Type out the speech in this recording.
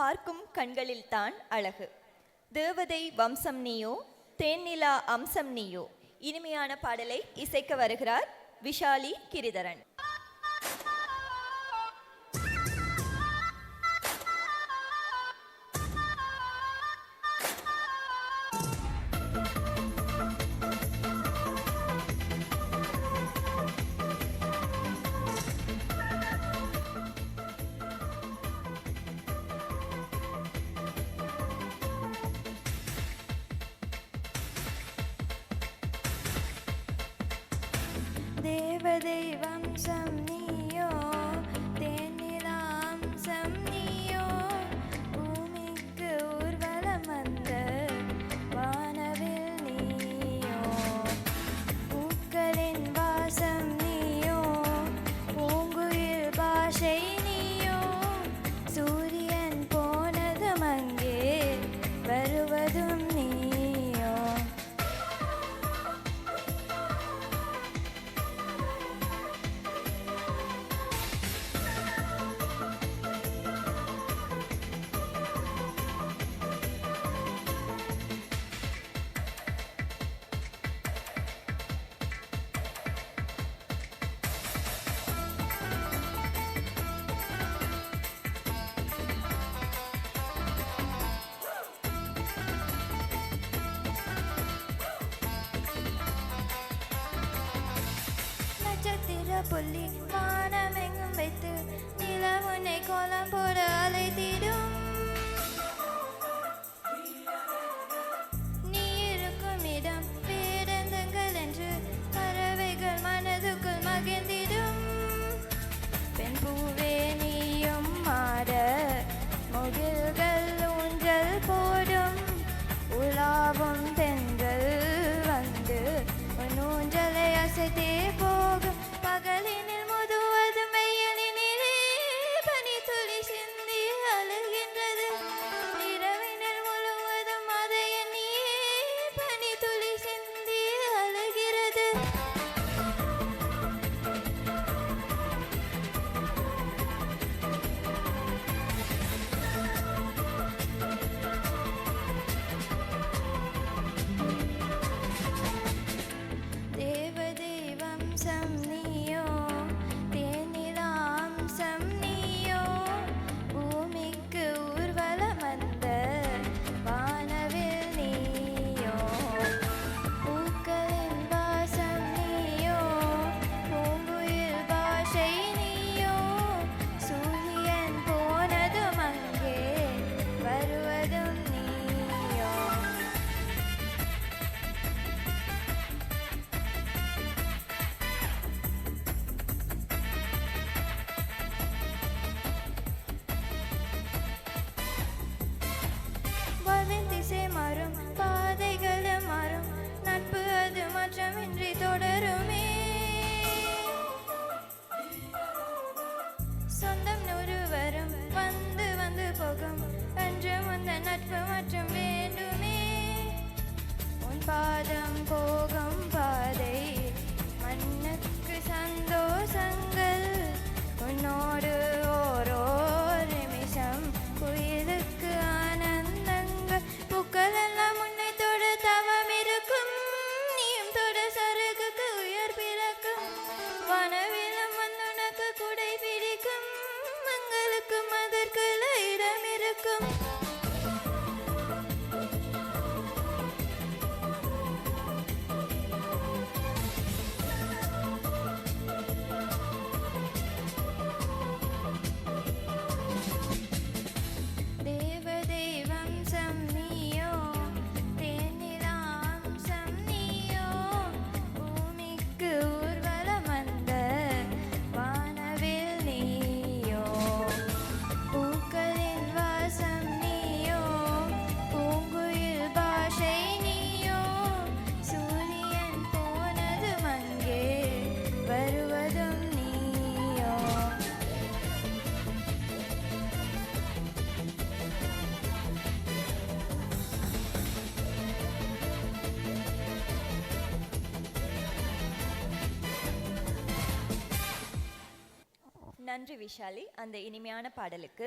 பார்க்கும் கண்களில்தான் அழகு. தேவதை வம்சம் நீயோ, தேன்னிலா அம்சம் நீயோ. இனிமையான பாடலை இசைக்க வருகிறார் விஷாலி கிரிதரன். தேவதை வம்சம் நீயோ, தேனிலா அம்சம் நீயோ. பூமிக்கு ஊர்வலம் வந்த வானவில் நீயோ. பூக்களின் வாசம் நீயோ, பூங்குயில் பாஷை நீயோ. சூரியன் போனதும் அங்கே வருவதும் நீயோ. புள்ளி வானமெங்கும் வைத்து நிலவுனை கோலம் போட அலைத்திடும். நீ இருக்கும் இடம் பேடந்தங்கள் என்று பறவைகள் மனதுக்குள் மகிழ்ந்திடும். பெண் பூவே நீயும் மாற முகில்கள் ஊஞ்சல் போடும். உலாவும் தென்றல் வந்து உன் ஊஞ்சலை அசைத்தே போகும். பகலினில் முதுவதும் வெயிலினிலே பனி துளி சிந்தி அழுகின்றது. இரவினில் முழுவதும் அதை எண்ணியே பனி துளி சிந்தி அழுகிறது. தேவதை வம்சம் நீயோ, தேனிலா அம்சம் நீயோ. பூமிக்கு ஊர்வலம் வந்த வானவில் நீயோ. பூக்களின் வாசம் நீயோ, பூங்குயில் பாஷை நீயோ. சூரியன் போனதும் அங்கே வருவதும் நீயோ. திசை மாறும், பாதைகளும் மாறும், நட்பு அது மாற்றமின்றி தொடருமே. சொந்தம் நூறு வரும், வந்து வந்து போகும், என்று முந்த நட்பு மற்றும் வேண்டுமே. உன் பாதம் போகும் பாதை மண்ணுக்கு சந்தோஷங்கள். உன்னோடு ஓரோ நிமிஷம் குயிலுக்கு ஆனந்தங்கள். பூக்கள் எல்லாம் உன்னை தொட தவம் இருக்கும். நீயும் தொட சருகுக்கு உயர் பிறக்கும். வனவிலும் வந்துனக்கு குடை பிடிக்கும். மங்களுக்கும் அதற்குள்ள இடம் இருக்கும். தேவதை வம்சம் நீயோ, தேனிலா அம்சம் நீயோ. பூமிக்கு ஊர்வலம் வந்த வானவில் நீயோ. பூக்களின் வாசம் நீயோ, பூங்குயில் பாஷை நீயோ. சூரியன் போனதும் அங்கே வருவதும் நீயோ. நன்றி விஷாலி அந்த இனிமையான பாடலுக்கு.